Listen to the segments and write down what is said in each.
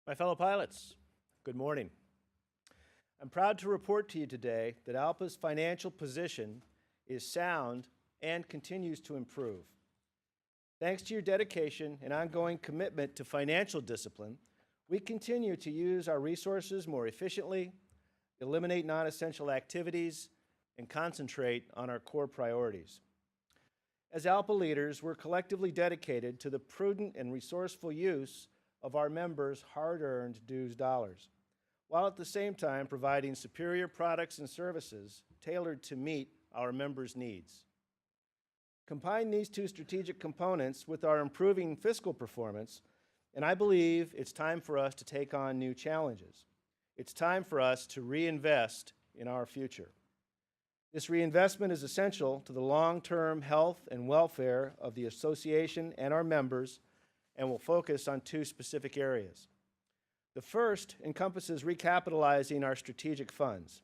My fellow pilots, good morning. I'm proud to report to you today that ALPA's financial position is sound and continues to improve. Thanks to your dedication and ongoing commitment to financial discipline, we continue to use our resources more efficiently, eliminate non-essential activities, and concentrate on our core priorities. As ALPA leaders, we're collectively dedicated to the prudent and resourceful use of our members' hard-earned dues dollars, while at the same time providing superior products and services tailored to meet our members' needs. Combine these two strategic components with our improving fiscal performance, and I believe it's time for us to take on new challenges. It's time for us to reinvest in our future. This reinvestment is essential to the long-term health and welfare of the association and our members, and will focus on two specific areas. The first encompasses recapitalizing our strategic funds.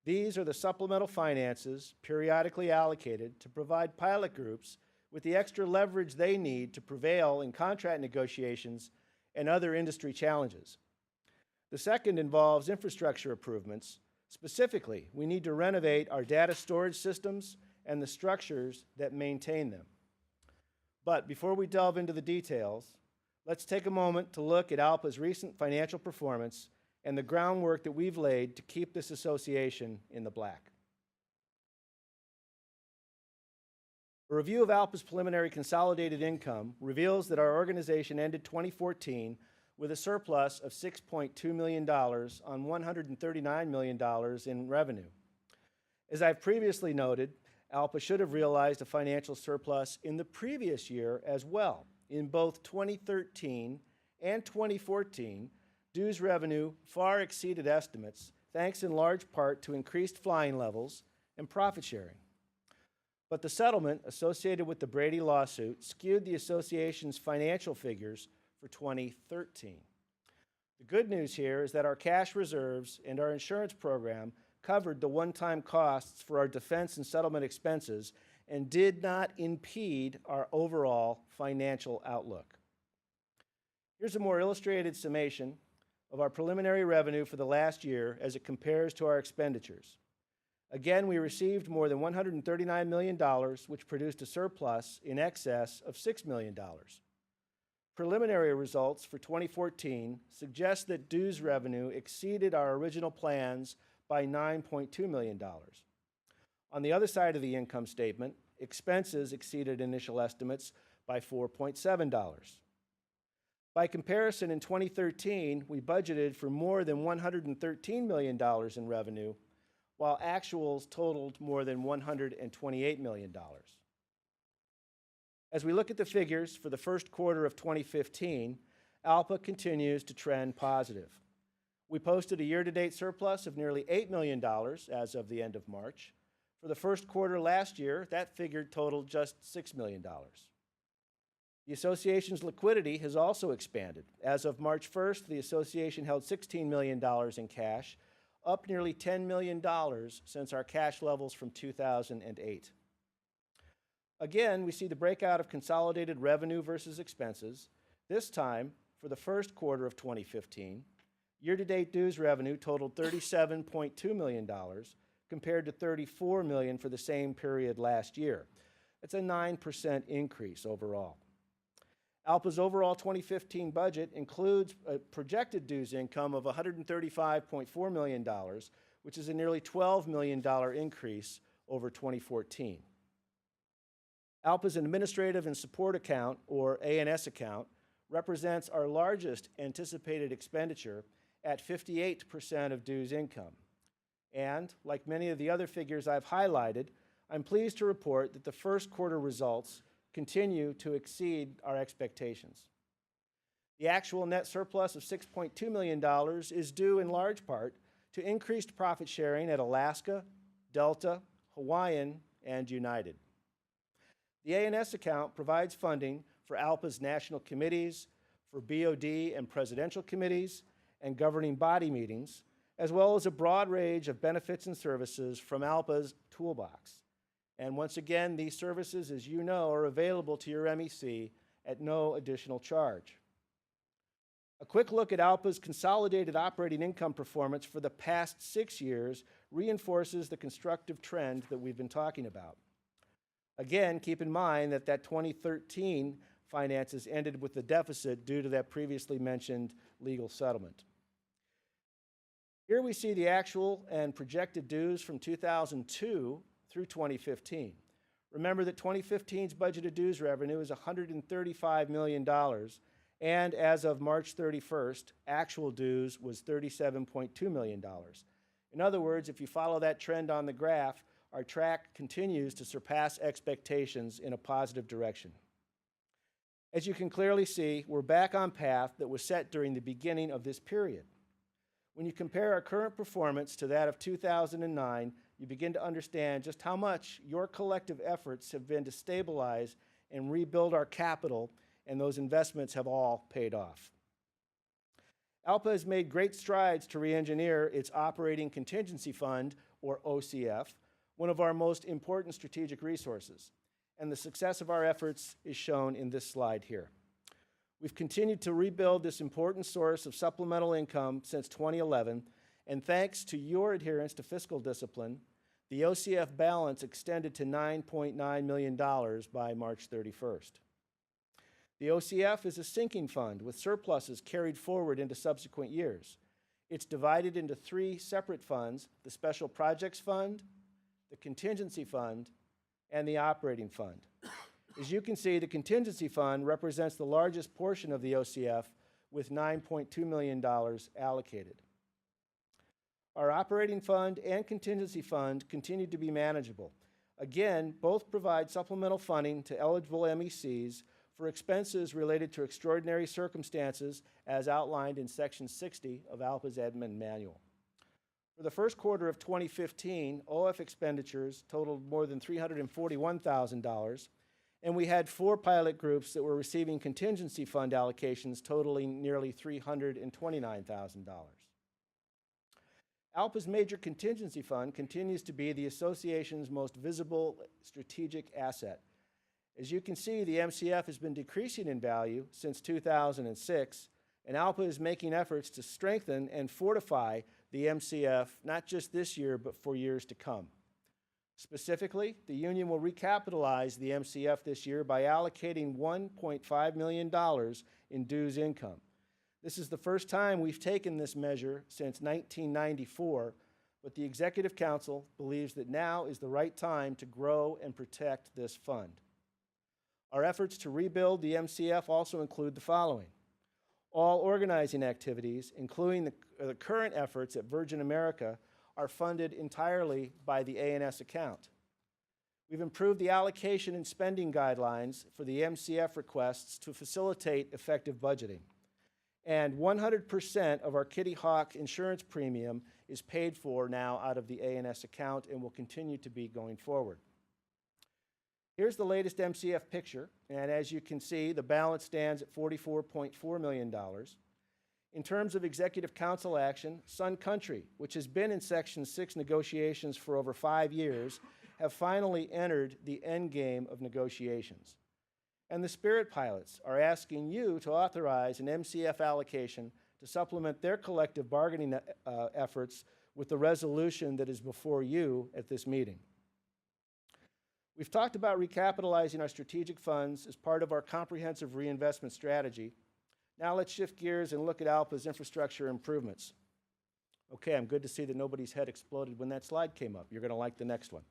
These are the supplemental finances periodically allocated to provide pilot groups with the extra leverage they need to prevail in contract negotiations and other industry challenges. The second involves infrastructure improvements. Specifically, we need to renovate our data storage systems and the structures that maintain them. But before we delve into the details, let's take a moment to look at ALPA's recent financial performance and the groundwork that we've laid to keep this association in the black. A review of ALPA's preliminary consolidated income reveals that our organization ended 2014 with a surplus of $6.2 million on $139 million in revenue. As I've previously noted, ALPA should have realized a financial surplus in the previous year as well. In both 2013 and 2014, dues revenue far exceeded estimates, thanks in large part to increased flying levels and profit sharing. But the settlement associated with the Brady lawsuit skewed the association's financial figures for 2013. The good news here is that our cash reserves and our insurance program covered the one-time costs for our defense and settlement expenses and did not impede our overall financial outlook. Here's a more illustrated summation of our preliminary revenue for the last year as it compares to our expenditures. Again, we received more than $139 million, which produced a surplus in excess of $6 million. Preliminary results for 2014 suggest that dues revenue exceeded our original plans by $9.2 million. On the other side of the income statement, expenses exceeded initial estimates by $4.7 million. By comparison, in 2013, we budgeted for more than $113 million in revenue, while actuals totaled more than $128 million. As we look at the figures for the first quarter of 2015, ALPA continues to trend positive. We posted a year-to-date surplus of nearly $8 million as of the end of March. For the first quarter last year, that figure totaled just $6 million. The association's liquidity has also expanded. As of March 1st, the association held $16 million in cash, up nearly $10 million since our cash levels from 2008. Again, we see the breakout of consolidated revenue versus expenses. This time, for the first quarter of 2015, year-to-date dues revenue totaled $37.2 million, compared to $34 million for the same period last year. That's a 9% increase overall. ALPA's overall 2015 budget includes a projected dues income of $135.4 million, which is a nearly $12 million increase over 2014. ALPA's administrative and support account, or A&S account, represents our largest anticipated expenditure at 58% of dues income. And, like many of the other figures I've highlighted, I'm pleased to report that the first quarter results continue to exceed our expectations. The actual net surplus of $6.2 million is due in large part to increased profit sharing at Alaska, Delta, Hawaiian, and United. The A&S account provides funding for ALPA's national committees, for BOD and presidential committees, and governing body meetings, as well as a broad range of benefits and services from ALPA's toolbox. And once again, these services, as you know, are available to your MEC at no additional charge. A quick look at ALPA's consolidated operating income performance for the past 6 years reinforces the constructive trend that we've been talking about. Again, keep in mind that 2013 finances ended with the deficit due to that previously mentioned legal settlement. Here we see the actual and projected dues from 2002 through 2015. Remember that 2015's budgeted dues revenue is $135 million, and as of March 31st, actual dues was $37.2 million. In other words, if you follow that trend on the graph, our track continues to surpass expectations in a positive direction. As you can clearly see, we're back on path that was set during the beginning of this period. When you compare our current performance to that of 2009, you begin to understand just how much your collective efforts have been to stabilize and rebuild our capital, and those investments have all paid off. ALPA has made great strides to re-engineer its operating contingency fund, or OCF, one of our most important strategic resources, and the success of our efforts is shown in this slide here. We've continued to rebuild this important source of supplemental income since 2011, and thanks to your adherence to fiscal discipline, the OCF balance extended to $9.9 million by March 31st. The OCF is a sinking fund with surpluses carried forward into subsequent years. It's divided into 3 separate funds: the Special Projects Fund, the Contingency Fund, and the Operating Fund. As you can see, the Contingency Fund represents the largest portion of the OCF with $9.2 million allocated. Our Operating Fund and Contingency Fund continue to be manageable. Again, both provide supplemental funding to eligible MECs for expenses related to extraordinary circumstances as outlined in Section 60 of ALPA's Admin Manual. For the first quarter of 2015, OF expenditures totaled more than $341,000, and we had 4 pilot groups that were receiving contingency fund allocations totaling nearly $329,000. ALPA's major contingency fund continues to be the association's most visible strategic asset. As you can see, the MCF has been decreasing in value since 2006, and ALPA is making efforts to strengthen and fortify the MCF, not just this year, but for years to come. Specifically, the union will recapitalize the MCF this year by allocating $1.5 million in dues income. This is the first time we've taken this measure since 1994, but the Executive Council believes that now is the right time to grow and protect this fund. Our efforts to rebuild the MCF also include the following: all organizing activities, including the current efforts at Virgin America, are funded entirely by the A&S account. We've improved the allocation and spending guidelines for the MCF requests to facilitate effective budgeting. And 100% of our Kitty Hawk insurance premium is paid for now out of the A&S account and will continue to be going forward. Here's the latest MCF picture, and as you can see, the balance stands at $44.4 million. In terms of Executive Council action, Sun Country, which has been in Section 6 negotiations for over 5 years, have finally entered the end game of negotiations. And the Spirit Pilots are asking you to authorize an MCF allocation to supplement their collective bargaining efforts with the resolution that is before you at this meeting. We've talked about recapitalizing our strategic funds as part of our comprehensive reinvestment strategy. Now let's shift gears and look at ALPA's infrastructure improvements. Okay, I'm good to see that nobody's head exploded when that slide came up. You're going to like the next one.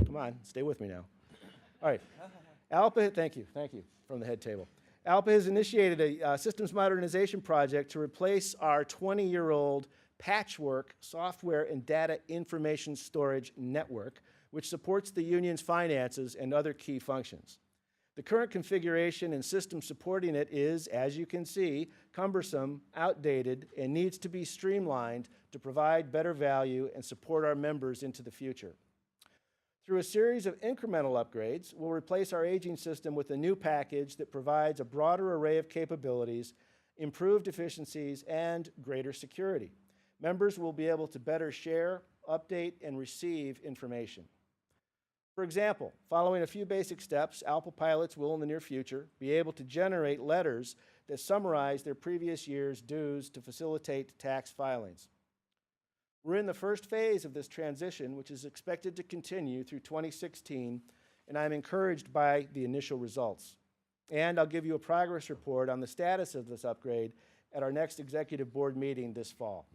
Come on, stay with me now. All right. ALPA, thank you, from the head table. ALPA has initiated a systems modernization project to replace our 20-year-old patchwork software and data information storage network, which supports the union's finances and other key functions. The current configuration and system supporting it is, as you can see, cumbersome, outdated, and needs to be streamlined to provide better value and support our members into the future. Through a series of incremental upgrades, we'll replace our aging system with a new package that provides a broader array of capabilities, improved efficiencies, and greater security. Members will be able to better share, update, and receive information. For example, following a few basic steps, ALPA pilots will in the near future be able to generate letters that summarize their previous year's dues to facilitate tax filings. We're in the first phase of this transition, which is expected to continue through 2016, and I'm encouraged by the initial results. And I'll give you a progress report on the status of this upgrade at our next executive board meeting this fall.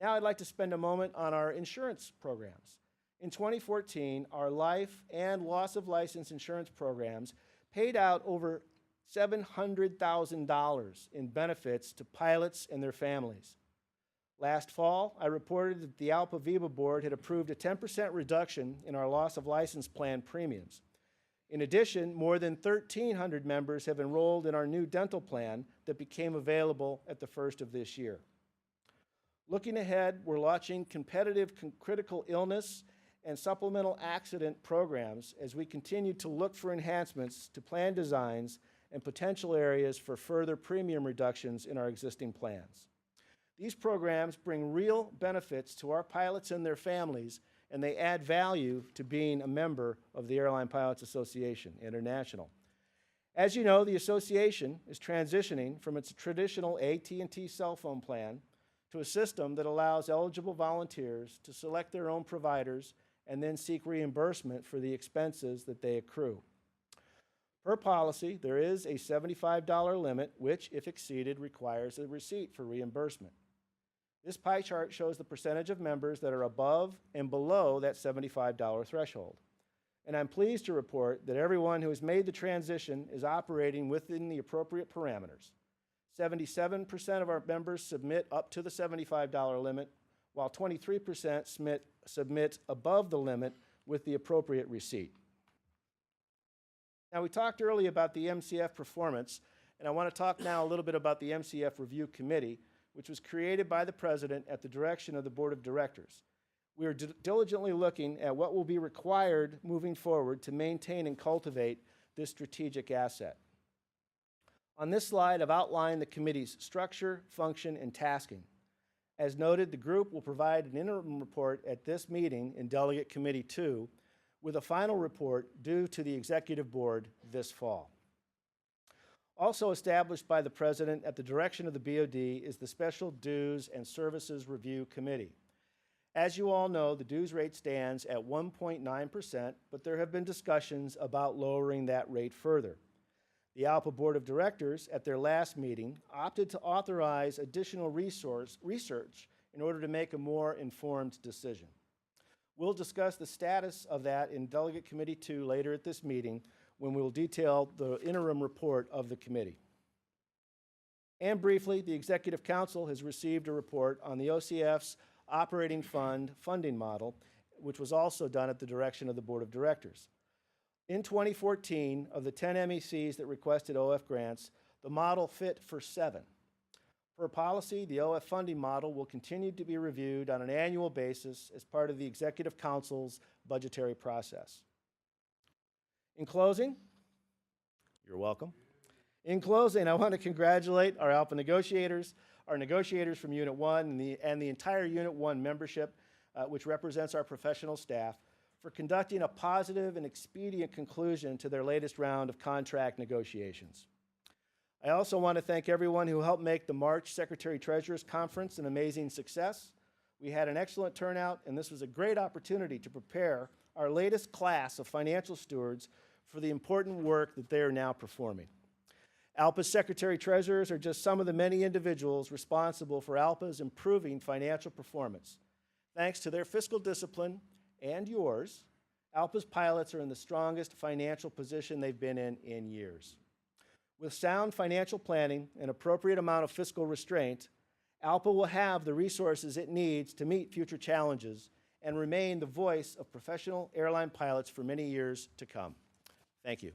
Now I'd like to spend a moment on our insurance programs. In 2014, our life and loss of license insurance programs paid out over $700,000 in benefits to pilots and their families. Last fall, I reported that the ALPA VIVA board had approved a 10% reduction in our loss of license plan premiums. In addition, more than 1,300 members have enrolled in our new dental plan that became available at the first of this year. Looking ahead, we're launching competitive critical illness and supplemental accident programs as we continue to look for enhancements to plan designs and potential areas for further premium reductions in our existing plans. These programs bring real benefits to our pilots and their families, and they add value to being a member of the Airline Pilots Association International. As you know, the association is transitioning from its traditional AT&T cell phone plan to a system that allows eligible volunteers to select their own providers and then seek reimbursement for the expenses that they accrue. Per policy, there is a $75 limit, which, if exceeded, requires a receipt for reimbursement. This pie chart shows the percentage of members that are above and below that $75 threshold. And I'm pleased to report that everyone who has made the transition is operating within the appropriate parameters. 77% of our members submit up to the $75 limit, while 23% submit above the limit with the appropriate receipt. Now, we talked earlier about the MCF performance, and I want to talk now a little bit about the MCF Review Committee, which was created by the President at the direction of the Board of Directors. We are diligently looking at what will be required moving forward to maintain and cultivate this strategic asset. On this slide, I've outlined the committee's structure, function, and tasking. As noted, the group will provide an interim report at this meeting in Delegate Committee 2, with a final report due to the Executive Board this fall. Also established by the President at the direction of the BOD is the Special Dues and Services Review Committee. As you all know, the dues rate stands at 1.9%, but there have been discussions about lowering that rate further. The ALPA Board of Directors, at their last meeting, opted to authorize additional research in order to make a more informed decision. We'll discuss the status of that in Delegate Committee 2 later at this meeting, when we will detail the interim report of the committee. And briefly, the Executive Council has received a report on the OCF's operating fund funding model, which was also done at the direction of the Board of Directors. In 2014, of the 10 MECs that requested OF grants, the model fit for 7. Per policy, the OF funding model will continue to be reviewed on an annual basis as part of the Executive Council's budgetary process. In closing, you're welcome. In closing, I want to congratulate our ALPA negotiators, our negotiators from Unit 1 and the entire Unit 1 membership, which represents our professional staff, for conducting a positive and expedient conclusion to their latest round of contract negotiations. I also want to thank everyone who helped make the March Secretary-Treasurer's Conference an amazing success. We had an excellent turnout, and this was a great opportunity to prepare our latest class of financial stewards for the important work that they are now performing. ALPA's Secretary-Treasurers are just some of the many individuals responsible for ALPA's improving financial performance. Thanks to their fiscal discipline and yours, ALPA's pilots are in the strongest financial position they've been in years. With sound financial planning and appropriate amount of fiscal restraint, ALPA will have the resources it needs to meet future challenges and remain the voice of professional airline pilots for many years to come. Thank you.